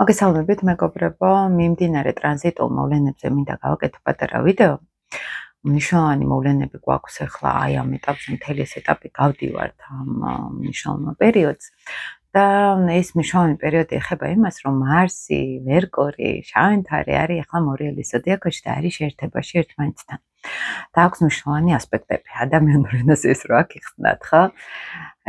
მოგესალმებით მეგობრებო, მიმდინარე ტრანზიტულ მოვლენებზე მინდა გავაკეთო პატარა ვიდეო. მნიშვნელოვანი მოვლენები გვაქვს ახლა აი ამ ეტაპზე, მთელი ეს ეტაპი გავდივართ ამ მნიშვნელოვან პერიოდს. და ეს მნიშვნელოვანი პერიოდი ეხება იმას, რომ მარსი, მერკური, შავენთარი არის ახლა მორიელის ზოდიაქოში და არის შეერთებაში ერთმანეთთან. და აქვს მნიშვნელოვანი ასპექტები. ადამიანურ ენაზე ეს რა გიხსნათ, ხო?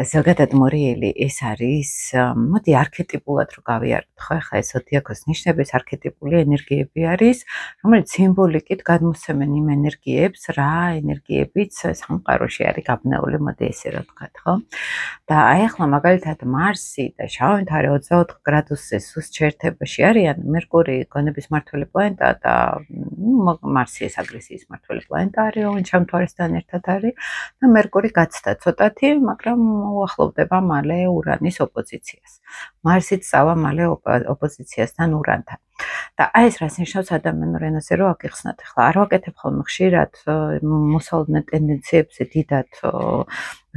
ზოგადად მორიელი ეს არის, მოდი არქეტიპულად რო გავიაროთ, ხო, ახლა ეს ზოდიაქოს ნიშნები ეს არქეტიპული ენერგიები არის, რომელიც სიმბოლიკით გადმოსცემენ იმ ენერგიებს, რა ენერგიებიც სამყაროში არის გაბნეული, მოდი ესე რა ვთქვათ, ხო? და აი ახლა მაგალითად მარსი და შავენთარი 24 გრადუსზე სუსტ შეერთებაში არიან, მერკური გონების მმართველი პლანეტა და მარსი ეს აგრესიის მმართველი პლანეტა არის, რომელიც შავენთარისთან ერთად არის და მერკური გაცდა ცოტათი, მაგრამ უახლოვდება მალე ურანის ოპოზიციას. მარსიც წავა მალე ოპოზიციასთან ურანთან. და აი ეს რას ნიშნავს ადამიანურ ენაზე რო აგიხსნათ, ახლა არ ვაკეთებ ხოლმე ხშირად მოსალოდნელ ტენდენციებზე დიდად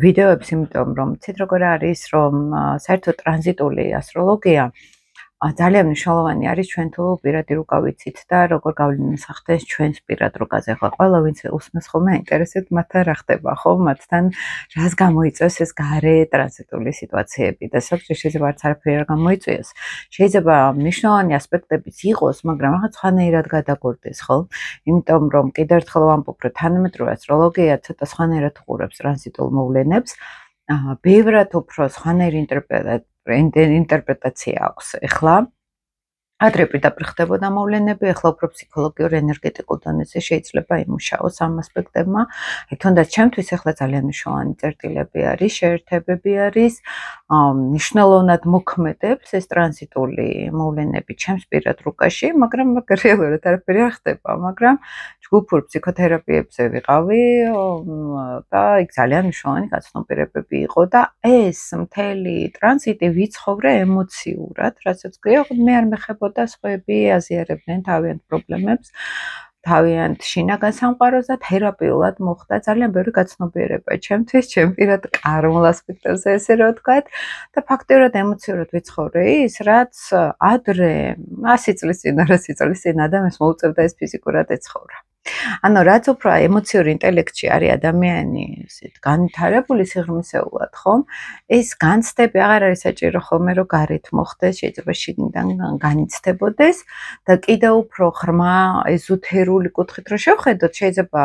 ვიდეოებს, იმიტომ რომ ცით როგორ არის, რომ საერთოდ ტრანზიტული ასტროლოგია ძალიან მნიშვნელოვანი არის ჩვენ თუ პირადი რუკა ვიცით და როგორ გავლენას ახდენს ჩვენს პირად რუკაზე. ახლა ყველა ვინც უსმენს ხოლმე აინტერესებს მათთან რა ხდება, ხო? მათთან რას გამოიწვევს ეს გარე ტრანზიტული სიტუაციები და ზოგჯერ შეიძლება არც არაფერი არ გამოიწვიოს. შეიძლება მნიშვნელოვანი ასპექტებიც იყოს, მაგრამ რაღაც სხვანაირად გადაგორდეს, ხო? იმიტომ რომ კიდევ ერთხელ ვამბობ, რომ თანამედროვე ასტროლოგია ცოტა სხვანაირად უყურებს ტრანზიტულ მოვლენებს, ბევრად უფრო სხვანაირი ინტერპრეტაცია აქვს. ეხლა ადრე პირდაპირ ხდებოდა მოვლენები, ეხლა უფრო ფსიქოლოგიურ ენერგეტიკულ დონეზე შეიძლება იმუშაოს ამ ასპექტებმა. თუნდაც ჩემთვის ეხლა ძალიან მნიშვნელოვანი წერტილები არის, შეერთებები არის, მნიშვნელოვნად მოქმედებს ეს ტრანზიტული მოვლენები ჩემს პირად რუკაში, მაგრამ რეალურად არაფერი არ ხდება, მაგრამ ჯგუფურ ფსიქოთერაპიებზე ვიყავი და იქ ძალიან მნიშვნელოვანი გაცნობიერებები იყო და ეს მთელი ტრანზიტი ვიცხოვრე ემოციურად, რასაც გვია, მე არ მეხებოდა სხვები აზიარებდნენ თავიანთ პრობლემებს, თავიანთ შინაგან სამყაროს და თერაპიულად მოხდა ძალიან ბევრი გაცნობიერება ჩემთვის, ჩემ პირად კარმულ ასპექტებზე ესე რა ვთქვათ და ფაქტიურად ემოციურად ვიცხოვრე ის, რაც ადრე 100 წლის წინ, 200 წლის წინ ადამიანს მოუწევდა ეს ფიზიკურად ეცხოვრა. ანუ რაც უფრო ემოციური ინტელექტში არის ადამიანი, ესეთ განვითარებული სიღრმისეულად, ხომ? ეს განცდები აღარ არის საჭირო ხოლმე რომ გარეთ მოხდეს, შეიძლება შიგნიდან განიცდებოდეს და კიდევ უფრო ღრმა ეზოთერული კუთხით რო შევხედოთ, შეიძლება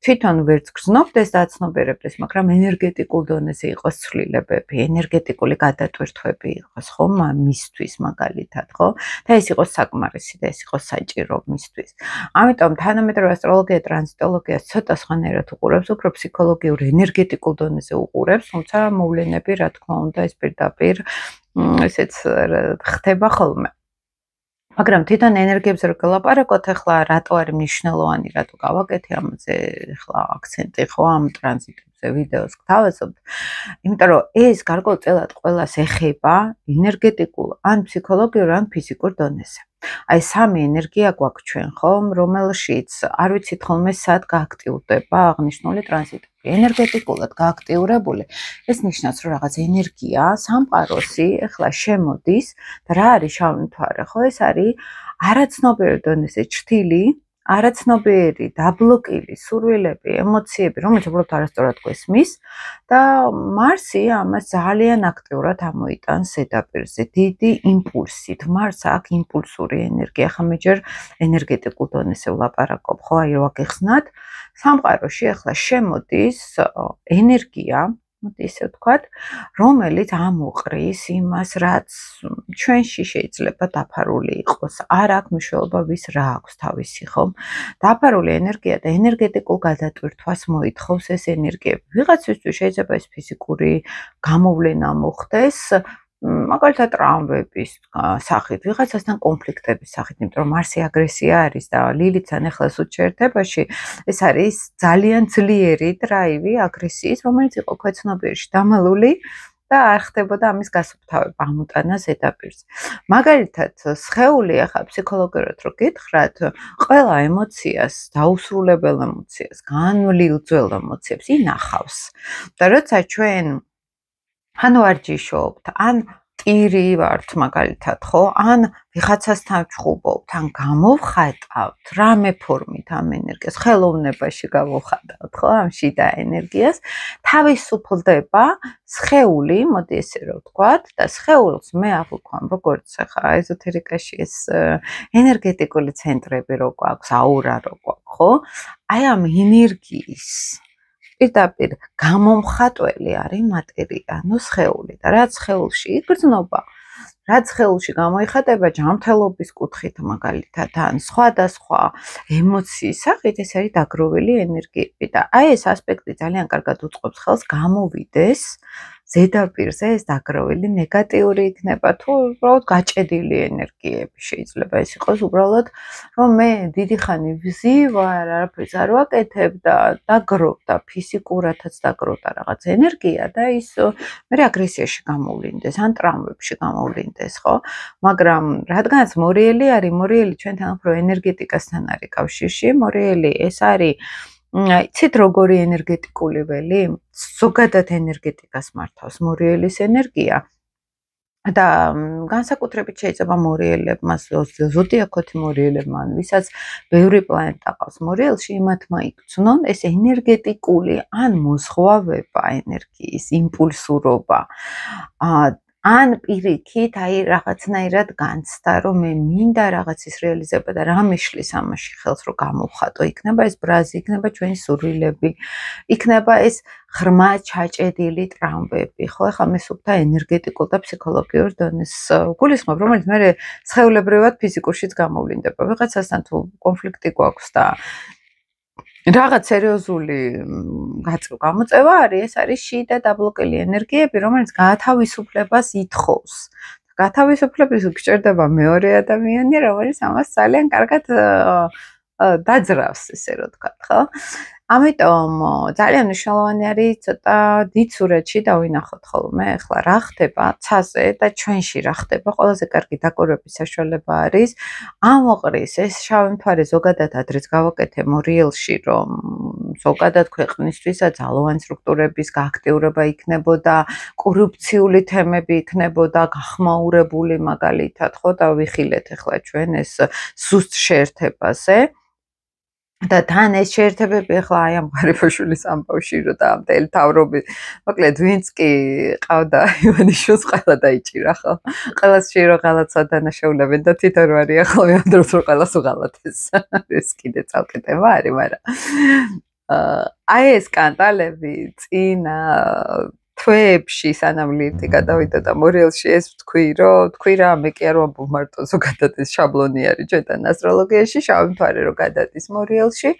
თვითონ ვერც გრძნობდეს და აცნობიერებდეს, მაგრამ ენერგეტიკულ დონეზე იყოს ცვლილებები, ენერგეტიკული გადატვირთვები იყოს, ხო, მისთვის მაგალითად, ხო? და ეს იყოს საკმარისი და ეს იყოს საჭირო მისთვის. ამიტომ თანამედროვე ასტროლოგია ტრანზიტოლოგიას ცოტა სხვანაირად უყურებს, უფრო ფსიქოლოგიურ ენერგეტიკულ დონეზე უყურებს, თუმცა მოვლენები, რა თქმა უნდა, ეს პირდაპირ ესეც ხდება ხოლმე. მაგრამ თვითონ ენერგიებზე რო გელაპარაკოთ, ახლა რატო არის მნიშვნელოვანი, რატო გავაკეთე ამაზე ახლა აქცენტი, ხო, ამ ტრანზიტებზე ვიდეოს გთავაზობთ. იმიტომ რომ ეს გარკვეულწილად ყველას ეხება ენერგეტიკულ, ან ფსიქოლოგიურ, ან ფიზიკურ დონეზე. აი სამი ენერგია გვაქვს ჩვენ, ხომ, რომელშიც არ ვიცით ხოლმე სად გააქტიურდება აღნიშნული ტრანზიტი. ენერგეტიკულად გააქტიურებული, ეს ნიშნავს, რომ რაღაც ენერგია სამყაროსი ახლა შემოდის და რა არის შავენთვარე, ხო? ეს არის არაცნობიერი დონეზე ჩრდილი, არაცნობიერი დაბლოკილი სურვილები, ემოციები, რომელიც უბრალოდ არასწორად გვესმის და მარსი ამას ძალიან აქტიურად ამოიტანს ზედაპირზე, დიდი იმპულსით. მარს აქვს იმპულსური ენერგია, ახლა მე ჯერ ენერგეტიკულ დონეზე ვლაპარაკობ, ხო, აი რა გეხსნათ, სამყაროში ახლა შემოდის ენერგია, მოდი ისე ვთქვათ, რომელიც ამოყრის იმას, რაც ჩვენში შეიძლება დაფარული იყოს. არ აქვს მნიშვნელობა ვის რა აქვს თავისი, ხომ? დაფარული ენერგია და ენერგეტიკულ გადატვირთვას მოითხოვს ეს ენერგიები. ვიღაცისთვის შეიძლება ეს ფიზიკური გამოვლენა მოხდეს, მაგალითად ტრავმების სახით, ვიღაცასთან კონფლიქტების სახით, იმიტომ რომ მარსი აგრესია არის და ლილითთან ახლა სულ შეერთებაში, ეს არის ძალიან ძლიერი დრაივი აგრესიის, რომელიც იყო ქვეცნობიერში დამალული და არ ხდებოდა ამის გასუფთავება ამ უტანა ზედაპირზე. მაგალითად, სხეული ახლა ფსიქოლოგიურად რო გითხრათ, ყველა ემოციას, დაუსრულებელ ემოციას, განვლილ ძველ ემოციებს ინახავს. და როცა ჩვენ ან ვარჯიშობთ, ან პირი ვართ მაგალითად, ხო? ან ვიღაცასთან ვჭუბობთ, ან გამოვხატავთ რამე ფორმით ამ ენერგიას, ხელოვნებაში გავუხატავთ, ხო? ამ შიდა ენერგიას, თავისუფლდება სხეული, მოდი ესე რომ ვთქვათ, და სხეულს მე აღვქვამ, როგორც ახლა ეზოთერიკაში ეს ენერგეტიკული ცენტრები რო გვაქვს, აურა რო გვაქვს, ხო? აი ამ ენერგიის პირდაპირ გამომხატველი არის მატერია, ანუ სხეული და რაც სხეულში იგრძნობა, რაც სხეულში გამოიხატება ჯანმრთელობის კუთხით მაგალითად ან სხვადასხვა ემოციის სახით, ეს არის დაგროვილი ენერგიები და აი ეს ასპექტი ძალიან კარგად უწყობს ხელს გამოვიდეს ზედაპირზე ეს დაგროვილი ნეგატიური იქნება თუ უბრალოდ გაჭედილი ენერგიები შეიძლება ეს იყოს უბრალოდ რომ მე დიდი ხანი ვზივარ არაფერს არ ვაკეთებ და დაგროვდა ფიზიკურადაც დაგროვდა რაღაც ენერგია და ის მე აგრესიაში გამოვლინდეს ან ტრამვებში გამოვლინდეს ხო მაგრამ რადგანაც მორიელი არის მორიელი ჩვენთან უფრო ენერგეტიკასთან არის კავშირში მორიელი ეს არის იცით როგორი ენერგეტიკული ველი? ზოგადად ენერგეტიკას მართავს მორიელის ენერგია და განსაკუთრებით შეიძლება მორიელებმა ზოდიაქოთი მორიელებმა ან ვისაც ბევრი პლანეტა ყავს მორიელში იმათმა იგრძნონ ეს ენერგეტიკული ან მოზღვავება ენერგიის იმპულსურობა ან პირიქით, აი რაღაცნაირად განცდა, რომ მე მინდა რაღაცის რეალიზება და რა მიშლის ამაში ხელს რომ გამოვხატო, იქნება ეს ბრაზი, იქნება ჩვენი სურვილები, იქნება ეს ღრმა ჩაჭედილი ტრამვები, ხო, ახლა მე სუფთა ენერგეტიკულ და ფსიქოლოგიურ დონეს გულისხმობ, რომელიც მე სხეულებრივად ფიზიკურშიც გამოვლინდება. ვიღაცასთან თუ კონფლიქტი გვაქვს და რაღაც სერიოზული გამოწევა არის, ეს არის შიდა დაბლოკელი ენერგიები, რომელიც გაათავისუფლებას ითხოვს. გაათავისუფლების გჭირდება მეორე ადამიანი, რომელიც ამას ძალიან კარგად დაძრავს, ესე რომ ვთქვათ, ხო? ამიტომ ძალიან მნიშვნელოვანი არის ცოტა დიდ სურათში დავინახოთ ხოლმე, ახლა რა ხდება ცაზე და ჩვენში რა ხდება, ყველაზე კარგი დაკვირვების საშუალება არის ამოყრის ეს შავი მთვარე ზოგადად ადრეც გავაკეთე მორიელში, რომ ზოგადად ქვეყნისთვისაც ძალოვანი სტრუქტურების გააქტიურება იქნებოდა, კორუფციული თემები იქნებოდა, გახმაურებული მაგალითად, ხო და ვიხილეთ ახლა ჩვენ ეს სუსტ შეერთებაზე. და თან ეს შეერთებები ახლა აი ამ ღარიბაშვილის ამბავში რომ და ამტელი თავრობი მოკლედ ვინც კი ყავდა ივანიშვილს ყველა დაიჭირა ხო ყველას შეიძლება ღალატსა დანაშაულებენ და თვითონ რო არის ახლა მე ამ დროს რო ყველას უღალატეს ეს კიდე ცალკე თემა არის მაგრამ აი ეს კანტალები წინა თვეებში სანამ ლიფტი გადავიდა და მორიელში ეს ვთქვი რა მე კი არ ვამბობ მარტო ზოგადად ეს შაბლონი არის ჩვენთან ასტროლოგიაში შავი მთვარე რო გადადის მორიელში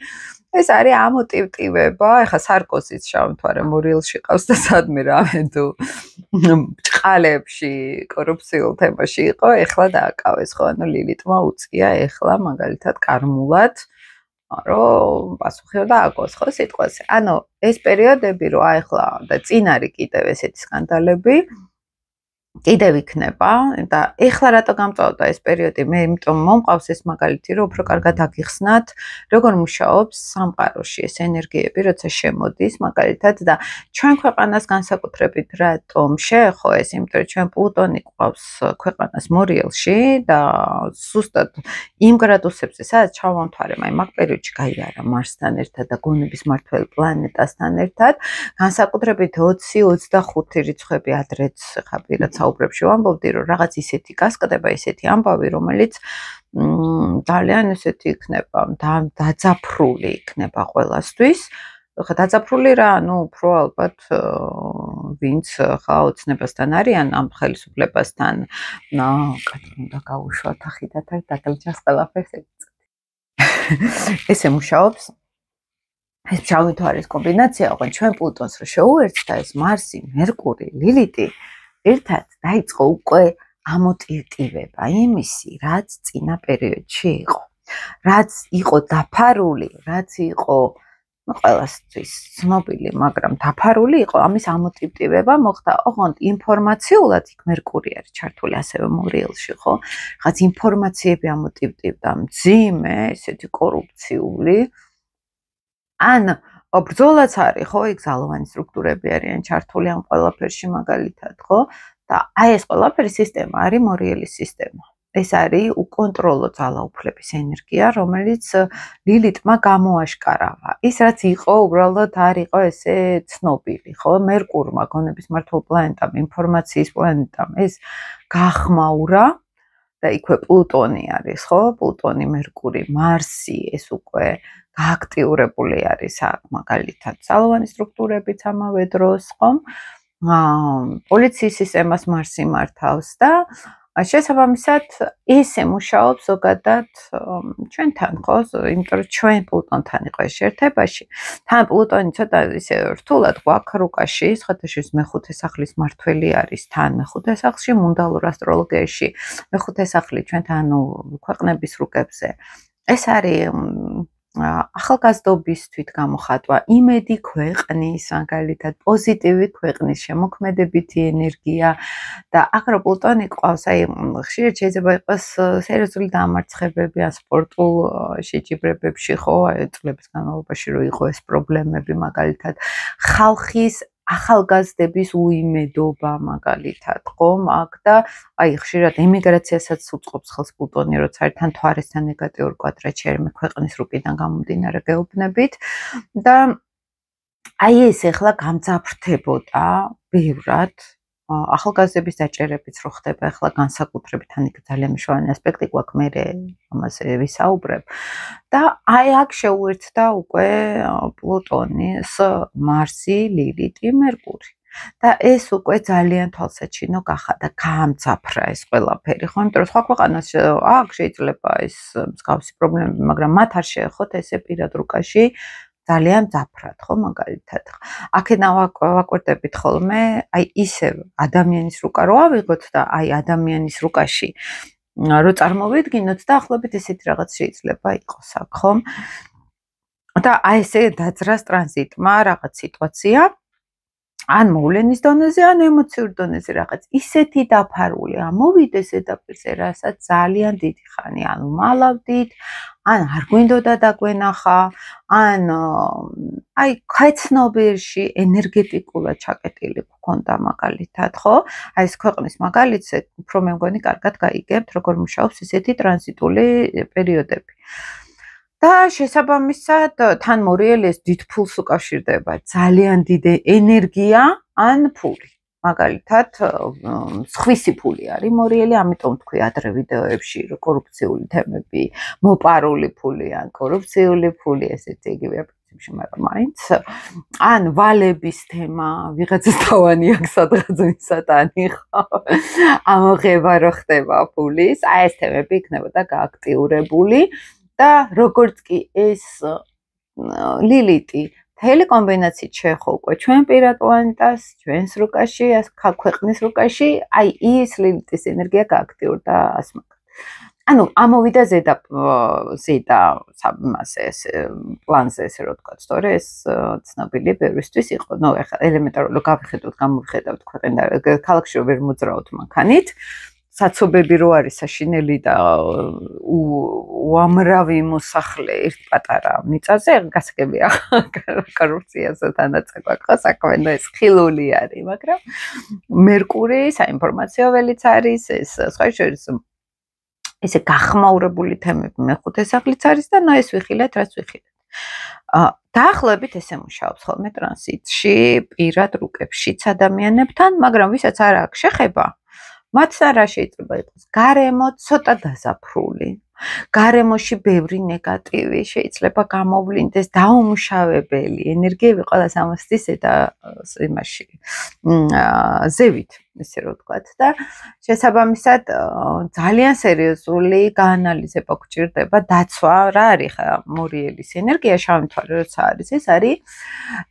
ეს არის ამოტივტივება ეხა სარკოზის შავი მთვარე მორიელში ყავს და სადმე რამე თუ ბჭყალებში კორუფციულ თემაში იყო ეხლა დააკავეს ხო ანუ ლილიტმა უწია ეხლა მაგალითად კარმულად რომ პასუხი დააგოს ხო სიტყვაზე. ანუ ეს პერიოდები რო აიხლა და წინ არის კიდევ ესეთი სკანდალები კიდევ იქნება და ეხლა რატო გამწვავდა ეს პერიოდი მე იმიტომ მომყავს ეს მაგალითი რომ უფრო კარგად აგიხსნათ როგორ მუშაობს სამყაროში ეს ენერგიები როცა შემოდის მაგალითად და ჩვენ ქვეყანას განსაკუთრებით რატომ შეეხო ეს იმიტომ რომ ჩვენ პლუტონი ყავს ქვეყანას მორიელში და ზუსტად იმ გრადუსებზე სადაც ჩავამთვარებ აი მაგ პერიოდში გაიარა მარსთან ერთად და გონების მართველ პლანეტასთან ერთად განსაკუთრებით 20-25 რიცხვები ადრეც ხა პირად საუბრებში ვამბობდი რომ რაღაც ისეთი გასკდება ისეთი ამბავი რომელიც ძალიან ესეთი იქნება დაძაფრული იქნება ყველასთვის ხა დაძაფრული რა ну უფრო ალბათ ვინც ხა ოცნებასთან არიან ამ ხელისუფლებასთან კაცი უნდა გაუშვათ ახიდათ დაგლჯას ყველაფერს ესე მუშაობს ეს შავი მთვარის კომბინაცია ოღონდ ჩვენ პლუტონს რო შეუერთდა ეს მარსი მერკური ლილიტი ერთად დაიწყო უკვე ამოტივტივება იმისი, რაც წინა პერიოდში იყო. რაც იყო დაფარული, რაც იყო ყველასთვის ცნობილი, მაგრამ დაფარული იყო ამის ამოტივტივება მოხდა. ოღონდ ინფორმაციულად იქ მერკური არის ჩართული ასევე მორიელში, ხო? რაღაც ინფორმაციები ამოტივტივდა მძიმე, ესეთი კორუფციული. ან ბრძოლაც არის, ხო, იქ ძალოვანი სტრუქტურები არიან ჩართული ამ ყველაფერში მაგალითად, ხო? და აი ეს ყველაფერი სისტემა არის მორიელის სისტემა. ეს არის უკონტროლო ძალაუფლების ენერგია, რომელიც ლილიტმა გამოაშკარავა. ის რაც იყო, უბრალოდ არ იყო ესე ცნობილი, ხო? მერკურმა, გონების მმართველ პლანეტამ, ინფორმაციის პლანეტამ ეს გახმაურა და იქვე პლუტონი არის, ხო? პლუტონი, მერკური, მარსი, ეს უკვე გააქტიურებული არის აქ მაგალითად ძალოვანი სტრუქტურებიც ამავე დროს, ხო? პოლიციის სისტემას მარსი მართავს და შესაბამისად ესე მუშაობს ზოგადად ჩვენთან, ხო? იმიტომ რომ ჩვენ პლუტონთან იყო ეს შეერთებაში. თან პლუტონი ცოტა ისე რთულად გვაქვს რუკაში, სხვათაშორის მეხუთე სახლის მმართველი არის თან მეხუთე სახლში, მუნდალურ ასტროლოგიაში მეხუთე სახლი ჩვენთან ქვეყნების რუკებზე. ეს არის ახალგაზრდობისთვის გამოხატვა, იმედი ქვეყნის, მაგალითად, პოზიტივი ქვეყნის, შემოქმედებითი ენერგია და აქ რო პლუტონი ყავს, აი ხშირად შეიძლება იყოს სერიოზული დამარცხებები ან სპორტულ შეჯიბრებებში, ხო, აი წლების განმავლობაში რო იყო ეს პრობლემები, მაგალითად, ხალხის ახალგაზრდების უიმედობა მაგალითად, ხო, მაგ და აი ხშირად ემიგრაციასაც უწყობს ხელს პლუტონი, როცა არის თან თვარესთან ნეგატიურ კვადრატში ქვეყნის რუკიდან გამომდინარე გეუბნებით და აი ეს ახლა გამძაფრდებოდა ბევრად ახალგაზრდების დაჭერებიც რო ხდება ახლა განსაკუთრებით თან იქ ძალიან მნიშვნელოვანი ასპექტი გვაქვს მე ამაზე ვისაუბრებ და აი აქ შეუერთდა უკვე პლუტონის მარსი, ლილიტი, მერკური და ეს უკვე ძალიან თვალსაჩინო გახადა, გაამძაფრა ეს ყველაფერი, ხო? იმიტომ რომ სხვა ქვეყანას აქ შეიძლება ეს მსგავსი პრობლემები, მაგრამ მათ არ შეეხოთ ესე პირად რუკაში ძალიან ძაფრად, ხო, მაგალითად. აქედან ვაკვირდებით ხოლმე, აი ისევ ადამიანის რუკა რო ავიღოთ და აი ადამიანის რუკაში რო წარმოვიდგინოთ და ახლობით ესეთი რაღაც შეიძლება იყოს აქ, ხო? და აი ესე დაძრას ტრანზიტმა რაღაც სიტუაცია ან მოვლენის დონეზე, ან ემოციურ დონეზე რაღაც ისეთი დაფარული ამოვიდეს ზედაპირზე, რასაც ძალიან დიდი ხანი ან ვმალავდით, ან არ გვინდოდა დაგვენახა, ან აი ქეცნობიერში ენერგეტიკულად ჩაკეტილი გქონდა მაგალითად, ხო? აი ეს ქვეყნის მაგალითზე უფრო მე მგონი კარგად გაიგებთ, როგორ მუშაობს ესეთი ტრანზიტული პერიოდები. და შესაბამისად თან მორიელი ეს დიდ ფულს უკავშირდება, ძალიან დიდი ენერგია ან ფული. მაგალითად, სხვისი ფული არის მორიელი, ამიტომ თქვი ადრე ვიდეოებში, რომ კორუფციული თემები, მოპარული ფული ან კორუფციული ფული, ესეთი იგივე პრინციპში, მაგრამ მაინც ან ვალების თემა, ვიღაცას თავანი აქვს სადღაც მისატანი, ხო? ამოღება რო ხდება ფულის, აი ეს თემები იქნებოდა გააქტიურებული. და როგორც კი ეს ლილიტი მთელი კომბინაციით შეეხო უკვე ჩვენ პირად პლანეტას, ჩვენს რუკაში, ქვეყნის რუკაში, აი ის ლილიტის ენერგია გააქტიურდა ასმაკად. ანუ ამოვიდა ზედა პლანზე, ესე რომ ვთქვათ, თორე ეს ცნობილი ბევრისთვის იყო. ნუ ეხლა ელემენტარულად გავიხედოთ, გამოვიხედავთ ქვეყანა, ქალაქში რომ ვერ მოძრაოთ მანქანით. საცობები რო არის საშინელი და უამრავი მოსახლე ერთ პატარა მიწაზე, გასაგებია კორუფციაზე თანაწება ხო საქმე, ეს ხილული არის, მაგრამ მერკური საინფორმაციო ველიც არის, ეს სხვა შორის ესე გახმაურებული თემები მეხუთე სახლიც არის და ეს ვიხილეთ, რაც ვიხილეთ. დაახლოებით ესე მუშაობს ხოლმე ტრანზიტში, პირად რუკებშიც ადამიანებთან, მაგრამ ვისაც არ აქვს შეხება მათთან რა შეიძლება იყოს? გარემო ცოტა დაზაფრული. გარემოში ბევრი ნეგატივი შეიძლება გამოვლინდეს, დაუმუშავებელი ენერგიები ყველას ამოსდის და იმაში ზევით, ესე რომ ვთქვათ და შესაბამისად ძალიან სერიოზული გაანალიზება გვჭირდება, დაცვა რა არის ხა მორიელის ენერგია, შავი მთვარე როცა არის, ეს არის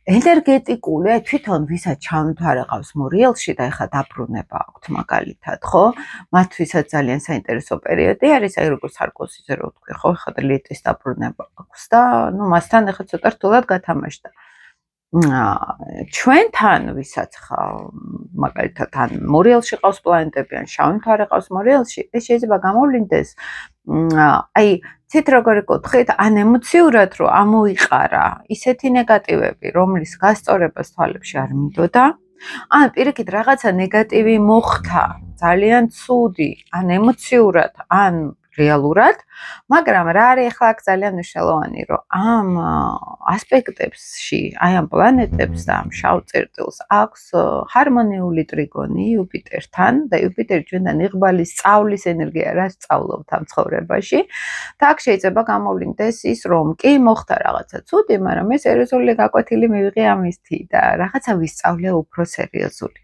ენერგეტიკული, აი თვითონ ვისაც შავი მთვარე ყავს მორიელში და ეხა დაბრუნება აქვთ მაგალითად, ხო? მათთვისაც ძალიან საინტერესო პერიოდი არის, აი როგორც სარკოზიზე რო ვთქვი, ხო, ეხა ლიტის დაბრუნება აქვს და ნუ მასთან ეხა ცოტა რთულად გათამაშდა. ჩვენთან ვისაც ხა მაგალითად ან მორიელში ყავს პლანეტები ან შავი მთვარე ყავს მორიელში, ეს შეიძლება გამოვლინდეს აი ცით როგორ ეკითხეთ, ან ემოციურად რო ამოიყარა ისეთი ნეგატივები, რომლის გასწორებას თვალებში არ მინდოდა, ან პირიქით რაღაცა ნეგატივი მოხდა, ძალიან ცუდი, ან ემოციურად, ან რეალურად, მაგრამ რა არის ახლა აქ ძალიან მნიშვნელოვანი, რომ ამ ასპექტებში, აი ამ პლანეტებს და ამ შავ წერტილს აქვს ჰარმონიული ტრიგონი იუპიტერთან და იუპიტერი ჩვენთან იყვალის სწავლის ენერგია, რა სწავლობთ ამ ცხოვრებაში. და აქ შეიძლება გამოვლინდეს ის, რომ კი მოხდა რაღაცა ცუდი, მაგრამ ეს სერიოზული გაკვეთილი მივიღე ამისთვის და რაღაცა ვისწავლე უფრო სერიოზული.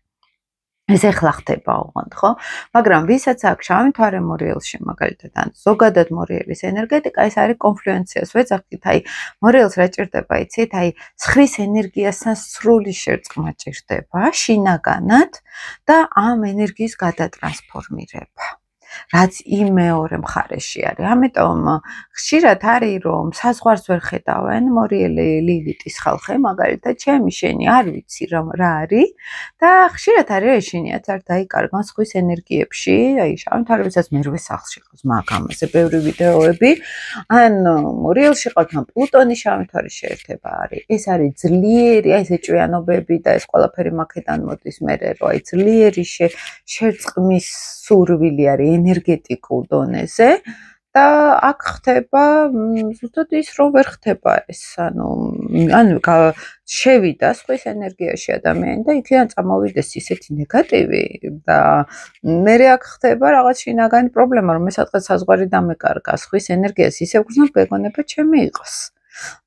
ეს ახლა ხდება ოღონდ, ხო? მაგრამ ვისაც აქვს შავი მთვარე მორიელში მაგალითად ან ზოგადად მორიელის ენერგეტიკა, ეს არის კონფლუენციას ვეძახით, აი მორიელს რა ჭირდება, იცით? აი ცხრის ენერგიასთან სრული შერწყმა ჭირდება, შინაგანად და ამ ენერგიის გადატრანსფორმირება. რაც იმ მეორე მხარეში არის. ამიტომ ხშირად არის რომ საზღვარს ვერ ხედავენ მორიელი ლილიტის ხალხი, მაგალითად, ჩემი შენი არ ვიცი რა არის და ხშირად არის ეშინიათ არ დაიკარგონ ზღვის ენერგიებში, აი შავი მთვარებისაც მერვე სახლში ყავს მაგ ამაზე ბევრი ვიდეოები. ან მორიელში ყავთ ან პლუტონის შავი მთვარის შეერთება არის. ეს არის ძლიერი, აი ეს ეჭვიანობები და ეს ყველაფერი მაქედან მოდის მერე, რომ აი ძლიერი შერწყმის სურვილი არის ენერგეტიკულ დონეზე და აქ ხდება ზუსტად ის რომ ვერ ხდება ეს ანუ შევიდა ზღვის ენერგიაში ადამიანი და იქიდან წამოვიდეს ისეთი ნეგატივი და მერე აქ ხდება რაღაც შინაგანი პრობლემა რომ მე სადღაც საზღვარი დამეკარგა ზღვის ენერგიას ისე ვგრძნობ გეგონება ჩემი იყოს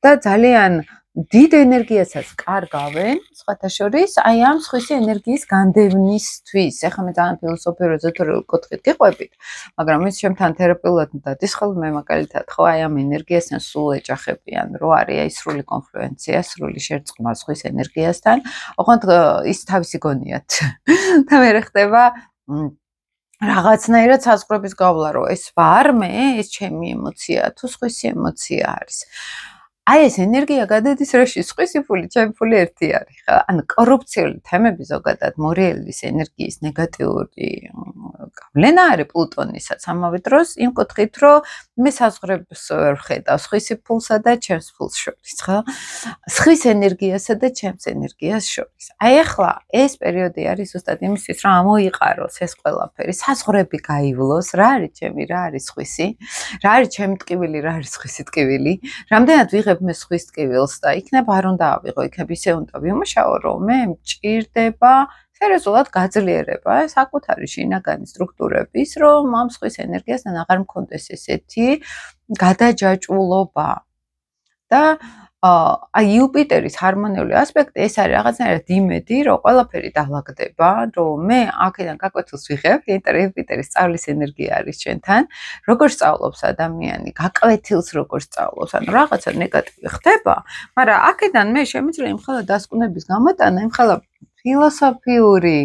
და ძალიან დიდ ენერგიასაც კარგავენ, სხვათა შორის, აი ამ ზღვის ენერგიის განდევნისთვის. ეხლა მე ძალიან ფილოსოფიურ ეზოთერიკულ კუთხით გიყვებით, მაგრამ ის ჩემთან თერაპიულად დადის ხოლმე მაგალითად, ხო, აი ამ ენერგიასთან სულ ეჯახებიან, რო არის აი სრული კონფლუენცია, სრული შერწყმა ზღვის ენერგიასთან, ოღონდ ის თავისი გონიათ. და მე ხდება რაღაცნაირად საზღვრების გავლა, რომ ეს ვარ მე, ეს ჩემი ემოცია, თუ ზღვის ემოცია არის. აი ეს ენერგია გადადის რაში ზღვის ფული, ჩემი ფული ერთი არის ხა. ანუ კორუფციული თემები ზოგადად მორიელის ენერგიის ნეგატიური გავლენა არის პლუტონისაც ამავე დროს იმ კუთხით, რომ მე საზღვრებს ვერ ვხედავ ზღვის ფულსა და ჩემს ფულს შორის, ხო? ზღვის ენერგიასა და ჩემს ენერგიას შორის. აი ახლა ეს პერიოდი არის ზუსტად იმისთვის, რომ ამოიყაროს ეს ყველაფერი, საზღვრები გაივლოს, რა არის ჩემი, რა არის ზღვისი, რა არის ჩემი ტკივილი, რა არის ზღვისი ტკივილი, რამდენად ვიღებ მე ზღვის ტკივილს და იქნებ არ უნდა ავიღო, იქნებ ისე უნდა ვიმუშაო, რომ მე მჭირდება სერიოზულად გაძლიერება საკუთარი შინაგანი სტრუქტურების, რომ ამ ზღვის ენერგიასთან აღარ მქონდეს ესეთი გადაჯაჭვულობა. და აი იუპიტერის ჰარმონიული ასპექტი ეს არის რაღაცნაირად იმედი, რომ ყველაფერი დაალაგდება, რომ მე აქედან გაკვეთილს ვიღებ, იუპიტერის სწავლის ენერგია არის ჩვენთან, როგორ სწავლობს ადამიანი, გაკვეთილს როგორ სწავლობს, ანუ რაღაცა ნეგატივი ხდება, მაგრამ აქედან მე შემიძლია იმხელა დასკვნების გამოტანა, იმხელა ფილოსოფიური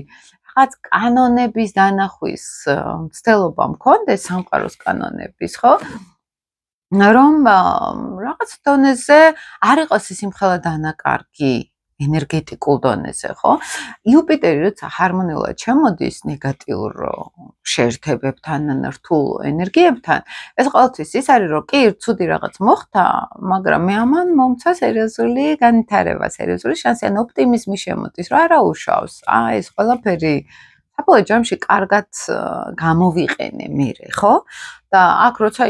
რაღაც კანონების დანახვის მცდელობა მქონდეს, სამყაროს კანონების, ხო? რომ რაღაც დონეზე არ იყოს ის იმხელა დანაკარგი ენერგეტიკულ დონეზე, ხო? იუპიტერი როცა ჰარმონიულად შემოდის ნეგატიურ შეერთებებთან, რთულ ენერგიებთან, ეს ყოველთვის ის არის, რომ კი ცუდი რაღაც მოხდა, მაგრამ მე ამან მომცა სერიოზული განვითარება, სერიოზული შანსი, ან ოპტიმიზმი შემოდის, რომ არა უშავს. ეს ყველაფერი საბოლოო ჯამში კარგად გამოვიყენე მერე, ხო? და აქ როცა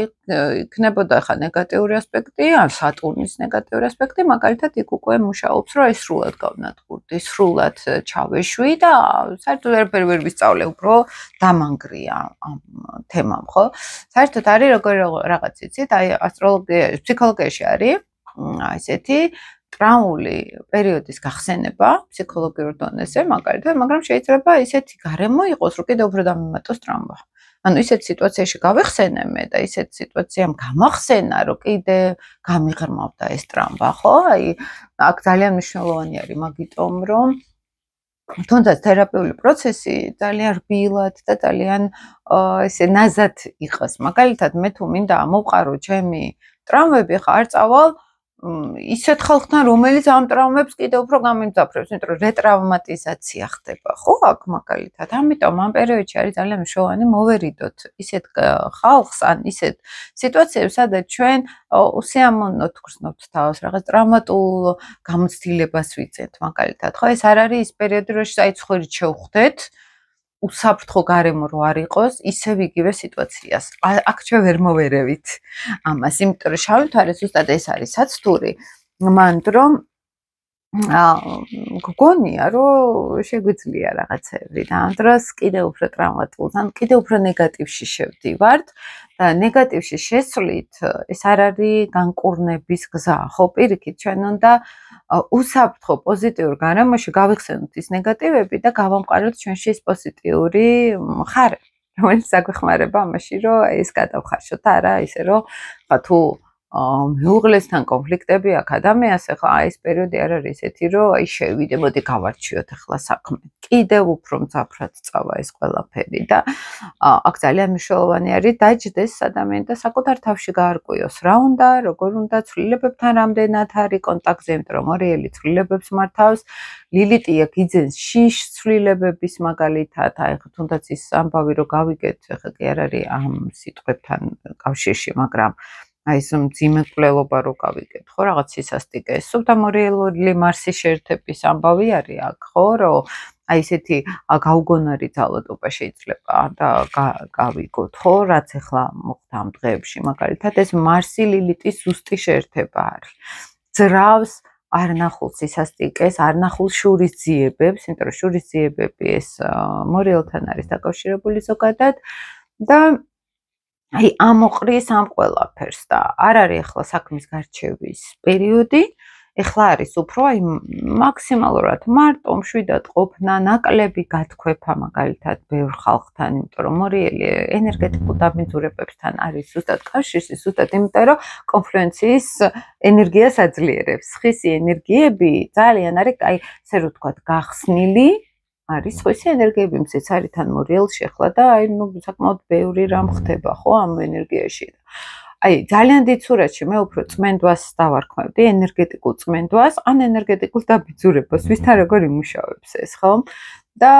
იქნებოდა ხა ნეგატიური ასპექტი, ან სატურნის ნეგატიური ასპექტი, მაგალითად იქ უკვე მუშაობს, რომ ეს სრულად გავნადგურდი, სრულად ჩავეშვი და საერთოდ არაფერი ვერ ვისწავლე, უფრო დამანგრია ამ თემამ, ხო? საერთოდ არის როგორი რაღაც იცით, აი ასტროლოგიაში, ფსიქოლოგიაში არის ესეთი ტრაუმული პერიოდის გახსენება ფსიქოლოგიურ დონეზე, მაგალითად, მაგრამ შეიძლება ისეთი გარემო იყოს, რომ კიდევ უფრო დამემატოს ტრაუმა. ანუ ისეთ სიტუაციაში გავეხსენე მე და ისეთ სიტუაციამ გამახსენა, რომ კიდე გამიღრმავდა ეს ტრაუმა, ხო? აი, აქ ძალიან მნიშვნელოვანი არის, მაგიტომ რომ თუნდაც თერაპიული პროცესი ძალიან რბილად და ძალიან ესე ნაზად იყოს. მაგალითად, მე თუ მინდა მოვყარო ჩემი ტრაუმები, ხა არ წავალ ისეთ ხალხთან, რომელიც ამ ტრაუმებს კიდევ უფრო გამიმძაფრებს, იმიტომ რომ რეტრაუმატიზაცია ხდება, ხო, აქ მაგალითად. ამიტომ ამ პერიოდში არის ძალიან მნიშვნელოვანი მოვერიდოთ ისეთ ხალხს, ან ისეთ სიტუაციებს, სადაც ჩვენ უსიამოვნოდ გრძნობთ თავს, რაღაც ტრაუმატულ გამოცდილებას ვიძენთ, მაგალითად. ხო, ეს არ არის ის პერიოდი, როდის აი ცხოვრით შევხვდეთ, უსაფრთხო გარემო რო არ იყოს, ისევ იგივე სიტუაციას. აქ ჩვენ ვერ მოვერევით ამას, იმიტომ რომ შავი თვარე ზუსტად ეს არის საცდური, მანდ რომ გგონია რომ შეგვიძლია რაღაცები და ამ დროს კიდევ უფრო ტრაუმატულ, ან კიდევ უფრო ნეგატივში შევდივართ და ნეგატივში შესვლით ეს არ არის განკურნების გზა, ხო, პირიქით ჩვენ უნდა უსაფრთხო პოზიტიურ გარემოში გავიხსენოთ ის ნეგატივები და გავამყაროთ ჩვენში ეს პოზიტიური მხარე, რომელიც აგვეხმარება ამაში, რომ ეს გადავხარშოთ, არა ისე რომ თუ მეუღლესთან კონფლიქტები აქვს ადამიანს, ახლა ეს პერიოდი არ არის ესეთი, რომ აი შევიდე, მოდი გავარჩიოთ ახლა საქმე. კიდევ უფრო მძაფრად წავა ეს ყველაფერი და აქ ძალიან მნიშვნელოვანი არის დაჯდეს ადამიანი და საკუთარ თავში გაარკვიოს, რა უნდა, როგორ უნდა, ცვლილებებთან რამდენად არის კონტაქტზე, იმიტომ რომ მორიელი ცვლილებებს მართავს, ლილიტი აქ იძენს შიშს ცვლილებების მაგალითად, აი ხა თუნდაც ის ამბავი რომ გავიგეთ, ახლა კი არ არის ამ სიტყვებთან კავშირში, მაგრამ აი ეს მძიმე კვლელობა რო გავიგეთ, ხო, რაღაც სისასტიკე, სულთა მორიელული მარსის შეერთების ამბავი არის აქ, ხო, რომ აი ესეთი გაუგონარი ძალადობა შეიძლება და გავიგოთ, ხო, რაც ახლა მოხდა ამ დღეებში, მაგალითად ეს მარსი ლილიტის ზუსტი შეერთება არის. ძრავს არნახულ სისასტიკეს, არნახულ შურისძიებებს, იმიტომ რომ შურისძიებები ეს მორიელთან არის დაკავშირებული ზოგადად და აი ამოყრის ამ ყველაფერს და არ არის ახლა საქმის გარჩევის პერიოდი, ახლა არის უფრო აი მაქსიმალურად მარტო მშვიდად ყოფნა, ნაკლები გათქვეფა მაგალითად ბევრ ხალხთან, იმიტომ რომ მორიელი ენერგეტიკულ დაბინძურებებთან არის ზუსტად კავშირში, ზუსტად იმიტომ რომ კონფლუენციის ენერგიას აძლიერებს. ხისი ენერგიები ძალიან არის აი ესე რომ ვთქვათ გახსნილი არის ხისი ენერგიები მზეც არის თან მორიელში ახლა და აი ნუ საკმაოდ ბევრი რამ ხდება ხო ამ ენერგიაში. აი ძალიან დიდ სურათში მე უფრო წმენდვას დავარქმევდი, ენერგეტიკულ წმენდვას, ან ენერგეტიკულ დაბინძურებას, ვისთან როგორ იმუშავებს ეს, ხო? და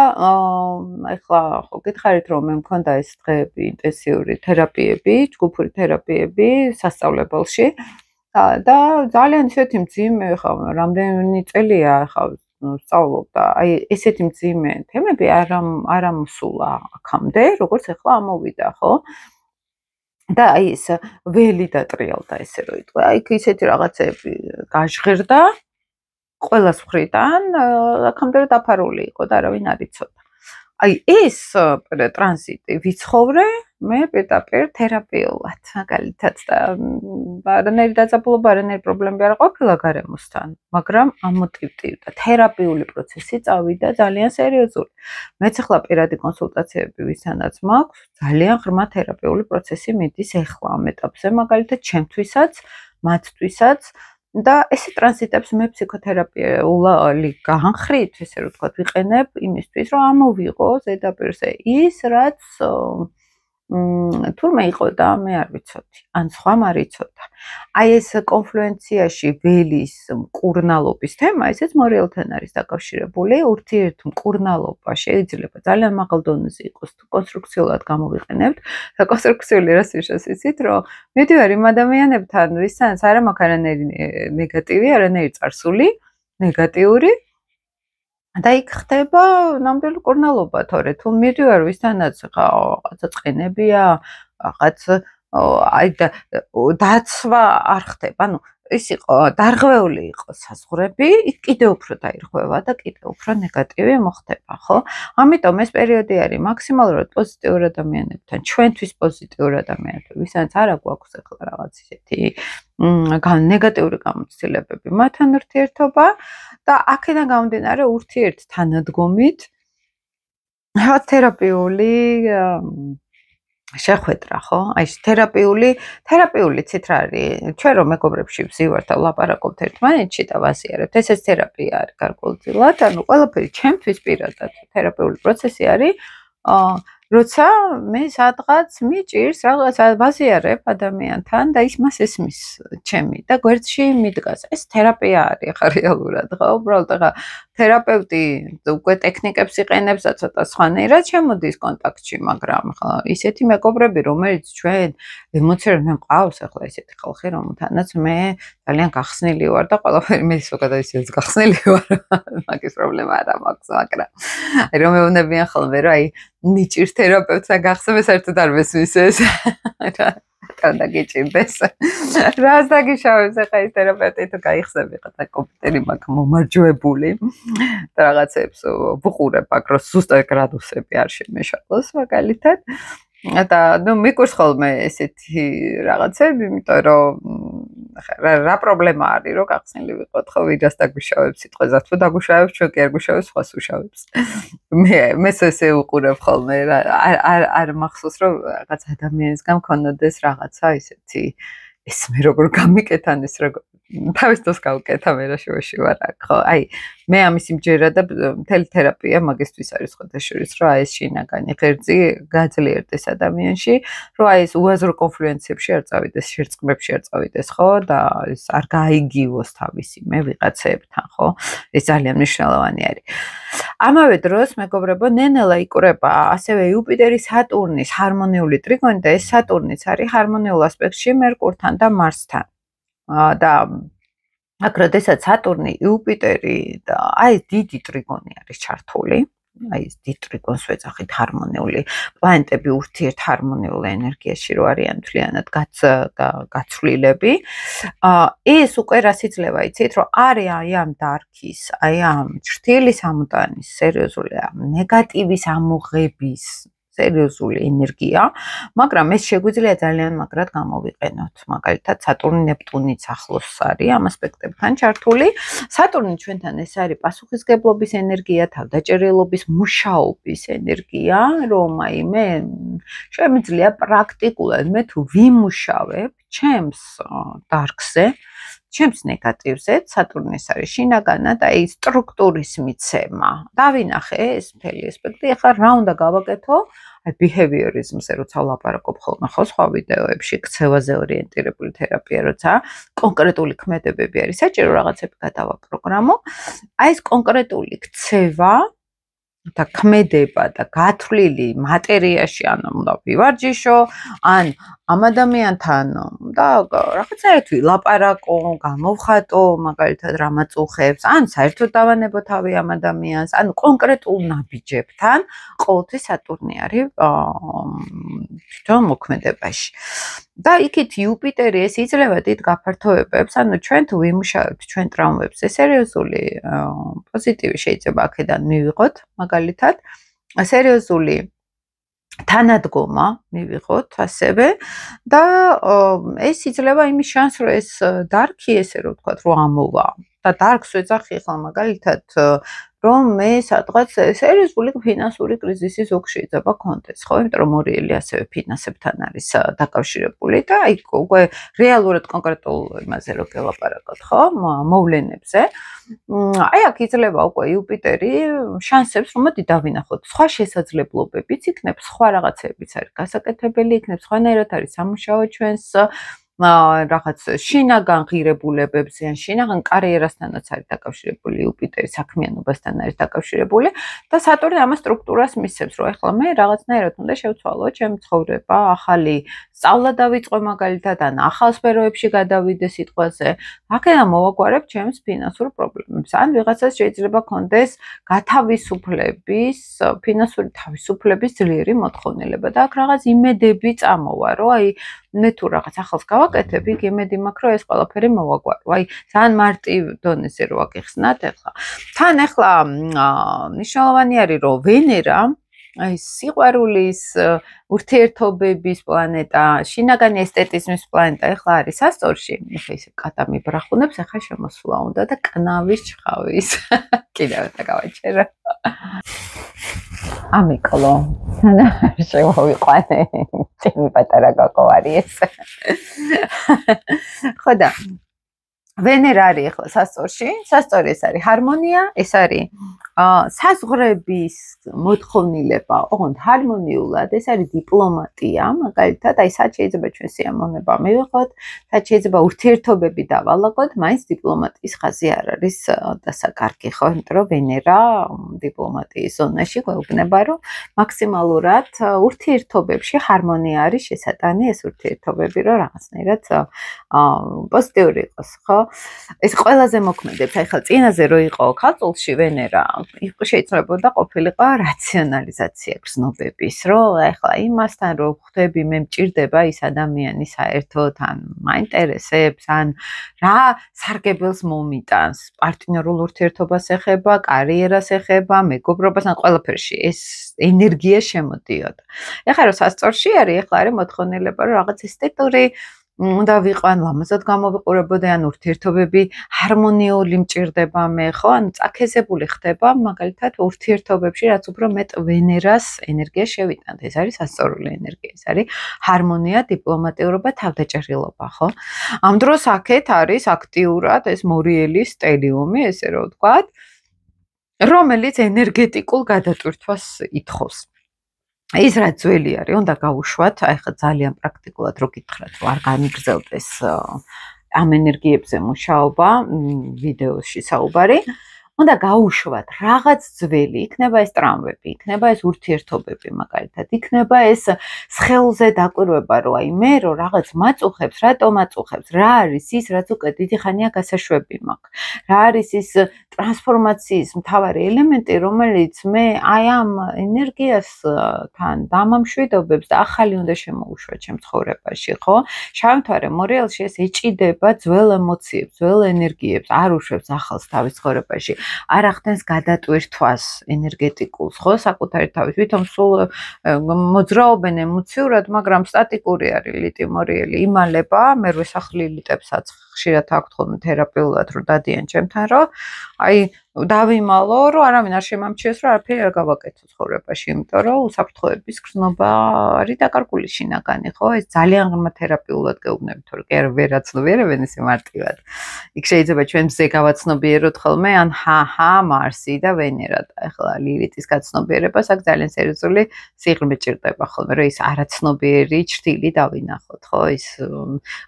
ახლა ხო გითხარით რომ მე მქონდა ეს დღეები ინტენსიური თერაპიები, ჯგუფური თერაპიები სასწავლებელში და ძალიან ისეთი მძიმე ხა რამდენი წელია ხა სწავლობ და აი ესეთი მძიმე თემები არ ამსულა აქამდე, როგორც ახლა ამოვიდა, ხო? და აი ეს ველი დატრიალდა ესე რომ იტყვი. აი ისეთი რაღაცები გაჟღერდა ყველას მხრიდან, აქამდე დაფარული იყო და არავინ არ იცოდა. აი ეს ტრანზიტი ვიცხოვრე მე პირდაპირ თერაპიულად, მაგალითად და არანაირი დაძაბულობა, არანაირი პრობლემები არ ყოფილა გარემოსთან, მაგრამ ამოტივტივდა. თერაპიული პროცესი წავიდა ძალიან სერიოზული. მეც ახლა პირადი კონსულტაციები ვისთანაც მაქვს, ძალიან ღრმა თერაპიული პროცესი მიდის ახლა ამ ეტაპზე, მაგალითად ჩემთვისაც, მათთვისაც და ეს ტრანზიტებს მე ფსიქოთერაპიული განხრით, ესე რომ ვთქვათ, ვიყენებ იმისთვის, რომ ამოვიღო ზედაპირზე ის, რაც თურმე იყო და მე არ ვიცოდი, ან სხვამ არ იცოდა. აი ეს კონფლუენციაში ველის მკურნალობის თემა, ესეც მორიელთან არის დაკავშირებული, ურთიერთმკურნალობა შეიძლება ძალიან მაღალ დონეზე იყოს, თუ კონსტრუქციულად გამოვიყენებთ. და კონსტრუქციული რას იცით, რომ მივდივარ იმ ადამიანებთან, ვისაც არ მაქვს არანაირი ნეგატივი, არანაირი წარსული, ნეგატიური და იქ ხდება ნამდვილი მკურნალობა, თორე თუ მივდივარ ვისთანაც რაღაცა წყენებია, რაღაც აი დაცვა არ ხდება, ანუ ის იყო დარღვეული იყო საზღვრები, იქ კიდევ უფრო დაირღვევა და კიდევ უფრო ნეგატივი მოხდება, ხო? ამიტომ ეს პერიოდი არის მაქსიმალურად პოზიტიურ ადამიანებთან, ჩვენთვის პოზიტიურ ადამიანებთან, ვისაც არ აქვს ახლა რაღაც ისეთი ნეგატიური გამოცდილებები, მათთან ურთიერთობა და აქედან გამომდინარე ურთიერთთანადგომით თერაპიული შეხვედრა, ხო? აი თერაპიული ცით რა არის? ჩვენ რომ მეგობრებში ვზივართ და ვლაპარაკობთ ერთმანეთში და ვაზიარებთ, ესეც თერაპია არის გარკვეულწილად, ანუ ყველაფერი ჩემთვის პირადად თერაპიული პროცესი არის როცა მე სადღაც მიჭირს რაღაც ვაზიარებ ადამიანთან და ის მას ესმის ჩემი და გვერდში მიდგას. ეს თერაპია არის ხა რეალურად, ხო? უბრალოდ ხა თერაპევტი უკვე ტექნიკებს იყენებს და ცოტა სხვანაირად შემოდის კონტაქტში, მაგრამ ხა ისეთი მეგობრები, რომელიც ჩვენ ემოციურად მე მყავს ახლა ისეთი ხალხი, რომელთანაც მე ძალიან გახსნილი ვარ და ყველაფერი მე ზოგადად ისეც გახსნილი ვარ. მაგის პრობლემა არ მაქვს, მაგრამ რომ მეუბნებიან ხოლმე რომ აი მიჭირს თერაპევტსა გახსოვე საერთოდ არ მესმის ეს. და გიჭირდეს. რას დაგიშავებს ახლა ეს თერაპევტი თუ გაიხსნები ხა კომპიუტერი მაგ მომარჯვებული და რაღაცებს ვუყურებ აქ რომ ზუსტად გრადუსები არ შემეშალოს მაგალითად. და ნუ მიკურს ხოლმე ესეთი რაღაცები, იმიტომ რომ რა პრობლემა არის რომ გახსნილი ვიყოთ ხო ვიდას დაგუშავებს სიტყვაზე თუ დაგუშავებს ჩვენ კი არ გუშავებს სხვას უშავებს. მე ესე უყურებ ხოლმე არ მახსოვს რომ რაღაც ადამიანისგან მქონოდეს რაღაცა ისეთი ეს მე როგორ გამიკეთან ეს როგორ თავის დროს გავუკეთა მე რა შუაში ვარ აქ ხო აი მე ამის იმჯერა და მთელი თერაპია მაგისთვის არის ხოთაშორის რომ აი ეს შინაგანი ღერძი გაძლიერდეს ადამიანში რომ აი ეს უაზრო კონფლუენციებში არ წავიდეს შერწყმებში არ წავიდეს ხო და ეს არ გაიგივოს თავისი მე ვიღაცებთან ხო ეს ძალიან მნიშვნელოვანი არის ამავე დროს მეგობრებო ნენელა იკვრება ასევე იუპიტერის სატურნის ჰარმონიული ტრიგონი და ეს სატურნიც არის ჰარმონიულ ასპექტში მერკურთან და მარსთან და აქ როდესაც სატურნი, იუპიტერი და აი ეს დიდი ტრიგონი არის ჩართული, აი ეს დიდ ტრიგონს ვეძახით ჰარმონიული პლანეტები ურთიერთ ჰარმონიულ ენერგიაში რო არიან მთლიანად გაცვლილები. ეს უკვე რას იძლევა იცით, რომ არის აი ამ დარქის, აი ამ ჭრთილის ამოტანის, სერიოზული ნეგატივის ამოღების სერიოზული ენერგია, მაგრამ ეს შეგვიძლია ძალიან მაგრად გამოვიყენოთ. მაგალითად, სატურნი ნეპტუნიც ახლოს არის ამ ასპექტებთან ჩართული. სატურნი ჩვენთან ეს არის პასუხისგებლობის ენერგია, თავდაჭერილობის, მუშაობის ენერგია, რომ აი მე შემიძლია პრაქტიკულად მე თუ ვიმუშავებ ჩემს დარგზე ჩემს ნეგატივზე სატურნის არის შინაგანად აი სტრუქტურის მიცემა. დავინახე ეს მთელი ასპექტი. ახლა რა უნდა გავაკეთო? აი behaviorism-ზე როცა ვლაპარაკობ ხოლმე ხო სხვა ვიდეოებში ქცევაზე ორიენტირებული თერაპია როცა კონკრეტული ქმედებები არის საჭირო რაღაცები გადავაპროგრამო. აი ეს კონკრეტული ქცევა და ქმედება და გათვლილი მატერიაში ან უნდა ვივარჯიშო ან ამ ადამიანთან და რაღაცაერთი ვილაპარაკო, გამოვხატო, მაგალითად რამაც უხებს, ან საერთოდ დავანებო თავი ამ ადამიანს, ან კონკრეტულ ნაბიჯებთან ყოველთვის სატურნი არის თვითონ მოქმედებაში. და იქით იუპიტერი ეს იძლევა დიდ გაფართოებებს, ანუ ჩვენ თუ ვიმუშავებთ ჩვენ ტრავმებზე, სერიოზული პოზიტივი შეიძლება აქედან მივიღოთ, მაგალითად, სერიოზული თანადგომა მივიღოთ ასევე და ეს იძლევა იმის შანსს რომ ეს დარქი ესე რომ ვთქვათ რომ ამოვა და დარქს ვეძახი ახლა მაგალითად რომ მე სადღაც სერიოზული ფინანსური კრიზისი ზოგ შეიძლება კონდეს ხო იმიტომ რომ მორიელი ასევე ფინანსებთან არის დაკავშირებული და აი უკვე რეალურად კონკრეტულ იმაზე რო გელაპარაკოთ ხო მოვლენებზე აი აქ იძლევა უკვე იუპიტერი შანსებს რომ მოდი დავინახოთ სხვა შესაძლებლობებიც იქნებს სხვა რაღაცებიც არის გასაკეთებელი იქნებს სხვანაირად არის სამუშაო ჩვენს რაღაც შინაგან ღირებულებებზე ან შინაგან კარიერასთანაც არის დაკავშირებული იუპიტერი საქმიანობასთან არის დაკავშირებული და სატურნი ამას სტრუქტურას მისცემს რომ ეხლა მე რაღაცნაირად უნდა შევცვალო ჩემი ცხოვრება ახალი სწავლა დავიწყო მაგალითად ან ახალ სფეროებში გადავიდე სიტყვაზე აქედან მოვაგვარებ ჩემს ფინანსურ პრობლემებს ან ვიღაცას შეიძლება კონდეს გათავისუფლების ფინანსური თავისუფლების ძლიერი მოთხოვნილება და აქ რაღაც იმედები წამოვა რომ აი მე თუ რაღაც ახალს გავაკეთებ, იქ იმედი მაქვს, რომ ეს ყველაფერი მოვაგვარო. აი, ძალიან მარტივ დონეზე რო ვაკიხსნათ ახლა. თან ახლა მნიშვნელოვანი არის, რომ ვენერა, აი, სიყვარულის, ურთიერთობების პლანეტა, შინაგანი ესთეტიზმის პლანეტა ახლა არის ასწორში. ახლა ისე კატა მიბრახუნებს, ახლა შემოსვლა უნდა და კნავის ჩხავის. კიდევ და გავაჩერა. ამიკლო. შემოვიყვანე. ჩემი პატარა გოგო არის ეს. ხო და ვენერა არის ახლა სასწორში, სასწორი ეს არის ჰარმონია, ეს არის საზღვრების მოთხოვნილება, ოღონდ ჰარმონიულად, ეს არის დიპლომატია, მაგალითად, აი სად შეიძლება ჩვენ სიამოვნება მივიღოთ, სად შეიძლება ურთიერთობები დავალაგოთ, მაინც დიპლომატიის ხაზი არ არის დასაკარგი, ხო, იმიტომ რომ ვენერა დიპლომატიის ზონაში გვეუბნება, რომ მაქსიმალურად ურთიერთობებში ჰარმონია არის შესატანი, ეს ურთიერთობები რომ რაღაცნაირად პოზიტიური იყოს, ხო? ეს ყველაზე მოქმედებს, აი ხა წინაზე რო იყო ქალწულში ვენერა, შეიძლება ყოფილიყო რაციონალიზაცია გრძნობების, რომ ახლა იმასთან რო ხვდები, მე მჭირდება ის ადამიანი საერთოდ ან მაინტერესებს, ან რა სარგებელს მომიტანს, პარტნიორულ ურთიერთობას ეხება, კარიერას ეხება, მეგობრობას, ან ყველაფერში ეს ენერგია შემოდიოდა. ეხლა რო სასწორში არის, ეხლა არის მოთხოვნილება, რომ რაღაც ესთეტური უნდა ვიყვან, ლამაზად გამოვიყურებოდე, ან ურთიერთობები ჰარმონიული მჭირდება მე, ხო? ან წაქეზებული ხდება, მაგალითად, ურთიერთობებში, რაც უფრო მეტ ვენერას ენერგია შევიტანთ. ეს არის სასწორული ენერგია, ეს არის ჰარმონია, დიპლომატიურობა, თავდაჭერილობა, ხო? ამ დროს აქეთ არის აქტიურად ეს მორიელის სტელიუმი, ესე რომ ვთქვათ, რომელიც ენერგეტიკულ გადატვირთვას ითხოვს. ის რაც ძველი არის, უნდა გაუშვათ, აი ხა ძალიან პრაქტიკულად რო გითხრათ, არ განიგრძელდეს ამ ენერგიებზე მუშაობა, ვიდეოში საუბარი, უნდა გაუშვათ რაღაც ძველი, იქნება ეს ტრამვები, იქნება ეს ურთიერთობები მაგალითად, იქნება ეს სხეულზე დაკვირვება, რომ აი მე რო რაღაც მაწუხებს, რატომ მაწუხებს, რა არის ის, რაც უკვე დიდი ხანია გასაშვები მაქვს, რა არის ის ტრანსფორმაციის მთავარი ელემენტი, რომელიც მე აი ამ ენერგიასთან დამამშვიდობებს და ახალი უნდა შემოუშვა ჩემ ცხოვრებაში, ხო? შავთვარე მორიელში ეს ეჭიდება ძველ ემოციებს, ძველ ენერგიებს, არ უშვებს ახალს თავის ცხოვრებაში. არ ახდენს გადატვირთვას ენერგეტიკულს, ხო, საკუთარი თავის, ვითომ სულ მოძრაობენ ემოციურად, მაგრამ სტატიკური არის ლიტი მორიელი, იმალება, მერვე სახლი ლიტებსაც ხშირად აქვთ ხოლმე თერაპიულად, რომ დადიან ჩემთან, რომ აი დავიმალო, რომ არავინ არ შემამჩიოს, რომ არაფერი არ გავაკეთო ცხოვრებაში, იმიტომ რომ უსაფრთხოების გრძნობა არის დაკარგული შინაგანი, ხო? ეს ძალიან ღრმა თერაპიულად გეუბნებით, თორე კი არ ვერაცნობიერებენ ესე მარტივად. იქ შეიძლება ჩვენ მზე გავაცნობიეროთ ხოლმე, ან მარსი და ვენერა და ახლა ლილითის გაცნობიერებას აქ ძალიან სერიოზული სიღრმე ჭირდება ხოლმე, რომ ის არაცნობიერი ჭრილი დავინახოთ, ხო? ის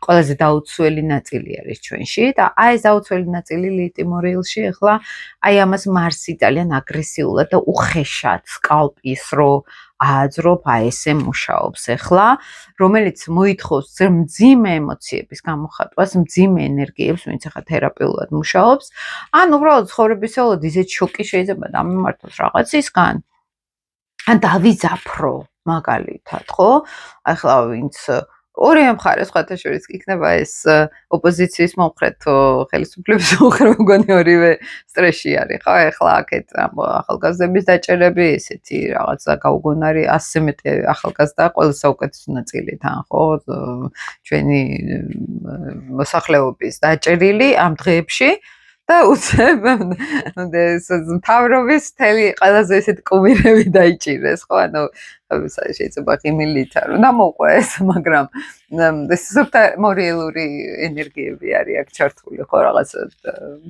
ყველაზე დაუცველი ნაწილი არის ჩვენში და აი ეს დაუცველი ნაწილი ლიტი მორიელში ახლა აი ამას მარსი ძალიან აგრესიულად და უხეშად სკალპის რო ააძრობ, აი ესე მუშაობს ახლა, რომელიც მოითხოვს მძიმე ემოციების გამოხატვას, მძიმე ენერგიებს, ვინც ახლა თერაპიულად მუშაობს, ან უბრალოდ ცხოვრებისეულად ისეთ შოკი შეიძლება დამემართოს რაღაცისგან, ან დავიძაფრო მაგალითად, ხო? ახლა ვინც ორივე მხარეს სხვათა შორის იქნება ეს ოპოზიციის მომხრეთ ხელისუფლების მომხრე მგონი ორივე სტრესში არის, ხო? ახლა აქეთ ახალგაზრდების დაჭერები, ესეთი რაღაცა გაუგონარი 100-ზე მეტი ახალგაზრდა ყველა საუკეთესო ნაწილიდან, ხო? ჩვენი მოსახლეობის დაჭერილი ამ დღეებში და უცებ მთავრობის მთელი ყველაზე ესეთ კუმირები დაიჭირეს, ხო? ანუ შეიძლება ღიმილით არ უნდა მოყვეს, მაგრამ ეს მორიელური ენერგიები არის აქ ჩართული, ხო? რაღაცა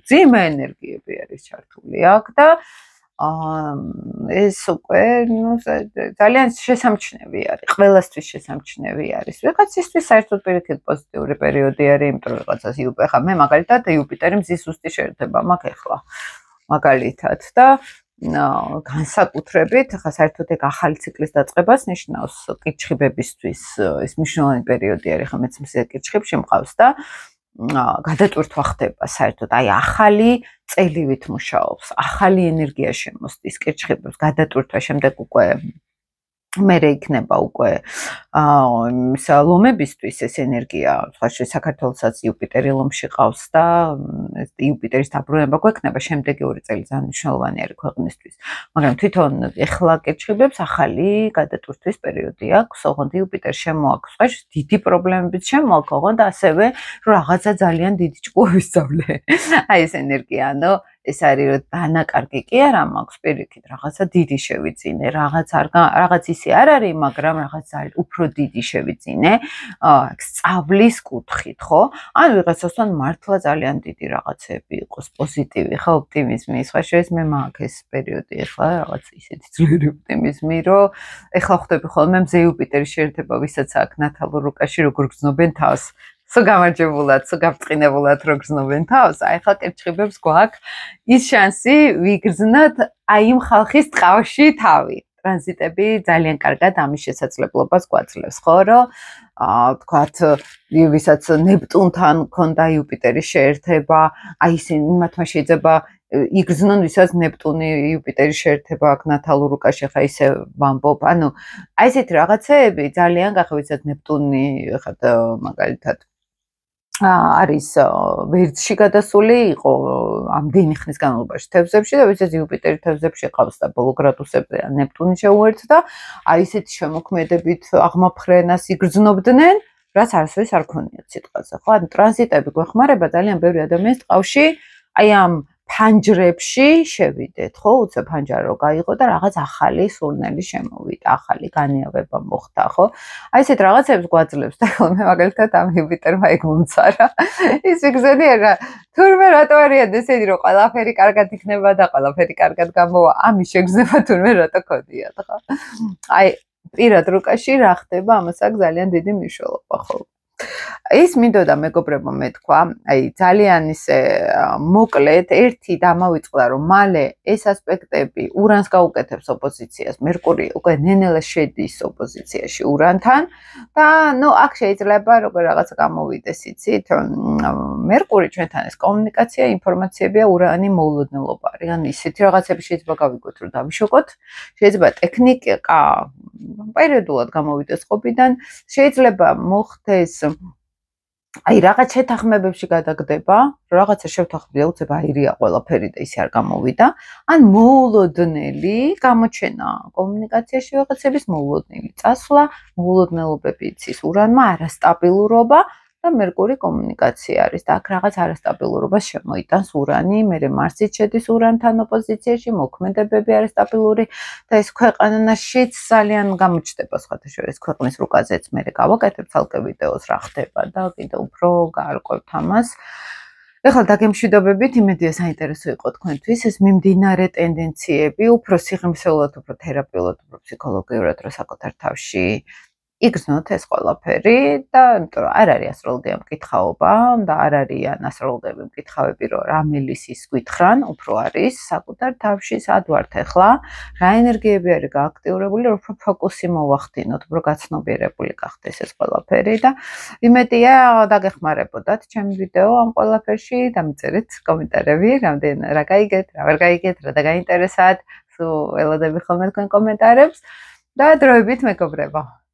ძიმე ენერგიები არის ჩართული აქ და ეს უკვე ძალიან შესამჩნევი არის, ყველასთვის შესამჩნევი არის. ვიღაცისთვის საერთოდ პირიქით პოზიტიური პერიოდი არის, იმიტომ რომ რაღაცას ხა მე მაგალითად იუპიტერი მზის ზუსტი შეერთება მაქვს ახლა. მაგალითად და განსაკუთრებით ხა საერთოდ ეგ ახალი ციკლის დაწყებას ნიშნავს კირჩხიბებისთვის, ეს მნიშვნელოვანი პერიოდი არის, ხა მეც მზე კირჩხიბში მყავს და გადატვირთვა ხდება საერთოდ, აი ახალი წელივით მუშაობს, ახალი ენერგია შემოსდის კირჩხიბებს, გადატვირთვა შემდეგ უკვე მერე იქნება უკვე ლომებისთვის ეს ენერგია, სხვა საქართველოსაც იუპიტერი ლომში ყავს და იუპიტერის დაბრუნება გვექნება შემდეგი 2 წელი ძალიან მნიშვნელოვანი არის ქვეყნისთვის. მაგრამ თვითონ ეხლა კირჩხიბებს ახალი გადატვირთვის პერიოდი აქვს, ოღონდ იუპიტერ შემოაქვს, სხვა დიდი პრობლემებიც შემოაქვს, ოღონდ ასევე რომ რაღაცა ძალიან დიდი ჭკუების ძავლე. აი ეს ენერგია, ანუ ეს არის რომ დანაკარგი კი არა მაქვს პირიქით რაღაცა დიდი შევიძინე რაღაც ისე არ არის მაგრამ რაღაც უფრო დიდი შევიძინე სწავლის კუთხით ხო ან ვიღაცასთან მართლა ძალიან დიდი რაღაცები იყოს პოზიტივი ხო ოპტიმიზმი სხვა შეიძლება მე მაქვს ეს პერიოდი ახლა რაღაც ისეთი ძლიერი ოპტიმიზმი რომ ახლა ხვდები ხოლმე მზე იუპიტერის შეერთება ვისაც აქვს ნათალურ რუკაში როგორ გრძნობენ თავს სულ გამარჯვებულად, სულ გაფრთხინებულად რო გრძნობენ თავს, აი ხა კერჩხიბებს გვაქვს ის შანსი ვიგრძნოთ აი იმ ხალხის ტყავში თავი. ტრანზიტები ძალიან კარგად ამის შესაძლებლობას გვაძლევს, ხო, რომ თქვათ, ვისაც ნეპტუნთან ქონდა იუპიტერის შეერთება, აი ისინი მათმა შეიძლება იგრძნონ, ვისაც ნეპტუნი იუპიტერის შეერთება აქვს ნათალურ რუკაში, ხა ისე ვამბობ, ანუ აი ესეთი რაღაცეები ძალიან გახსოვთ, ვისაც ნეპტუნი ხა მაგალითად არის ვერცხლში გადასული იყო ამდენი ხნის განმავლობაში თევზებში და ვისაც იუპიტერი თევზებში ყავს და ბოლო გრადუსებზე ნეპტუნი შეუერთდა, აი ესეთი შემოქმედებით აღმაფრენას იგრძნობდნენ, რაც არასოდეს არ ქონიათ სიტყვაზე, ხო? ანუ ტრანზიტები გვეხმარება ძალიან ბევრი ადამიანის ტყავში, აი ამ ფანჯრებში შევიდეთ, ხო? უცე ფანჯარა რო გაიღო და რაღაც ახალი სურნელი შემოვიდა, ახალი განიავება მოხდა, ხო? აი ესეთ რაღაცებს გვაძლევს და ხოლმე მაგალითად ამ იუპიტერმა ეგ მომცარა. ის ვიგზენიერა, თურმე რატო არიან ესენი რომ ყველაფერი კარგად იქნება და ყველაფერი კარგად გამოვა, ამის შეგრძნება თურმე რატო ქონიათ, ხო? აი პირად რუკაში რა ხდება, ამას აქვს ძალიან დიდი მნიშვნელობა, ხო? ის მინდოდა მეგობრებო მეთქვა, აი ძალიან ისე მოკლედ ერთი დამავიწყდა რომ მალე ეს ასპექტები ურანს გაუკეთებს ოპოზიციას, მერკური უკვე ნენელა შედის ოპოზიციაში ურანთან და ნუ აქ შეიძლება როგორ რაღაცა გამოვიდეს იცით, მერკური ჩვენთან ეს კომუნიკაცია, ინფორმაციებია, ურანი მოულოდნელობა არის. ან ისეთი რაღაცები შეიძლება გავიგოთ რომ დავიშოკოთ, შეიძლება ტექნიკა პერიოდულად გამოვიდეს ყოფიდან, შეიძლება მოხდეს აი რაღაც შეთანხმებებში გადაგდება, რაღაცა შევთანხმდით, უცებ აირია ყველაფერი და ისე არ გამოვიდა, ან მოულოდნელი გამოჩენა კომუნიკაციაში რაღაცების მოულოდნელი წასვლა, მოულოდნელობები იცის ურანმა, არასტაბილურობა და მერკური კომუნიკაცია არის და აქ რაღაც არასტაბილურობას შემოიტანს ურანი, მერე მარსიც შედის ურანთან ოპოზიციაში, მოქმედებები არასტაბილური და ეს ქვეყანაშიც ძალიან გამოჩნდება სხვადასხვა ქვეყნის რუკაზეც მერე გავაკეთებ ცალკე ვიდეოს რა ხდება და კიდე უფრო გაარკვევთ ამას. ეხლა დაგემშვიდობებით, იმედია საინტერესო იყო თქვენთვის ეს მიმდინარე ტენდენციები, უფრო სიღრმისეულად, უფრო თერაპიულად, უფრო ფსიქოლოგიურად რა საკუთარ თავში იგრძნოთ ეს ყველაფერი და იმიტომ რომ არ არის ასტროლოგია მკითხაობა და არ არიან ასტროლოგები მკითხავები რომ რა მელისის გითხრან, უფრო არის საკუთარ თავში სად ვართ ახლა, რა ენერგიები არის გააქტიურებული, რომ უფრო ფოკუსი მოვახდინოთ, უფრო გაცნობიერებული გახდეს ეს ყველაფერი და იმედია დაგეხმარებოდათ ჩემი ვიდეო ამ ყველაფერში, დამიწერეთ კომენტარები, რა გაიგეთ, რა ვერ გაიგეთ, რა დაგაინტერესათ, სულ ელოდები ხოლმე თქვენ კომენტარებს და დროებით მეგობრებო.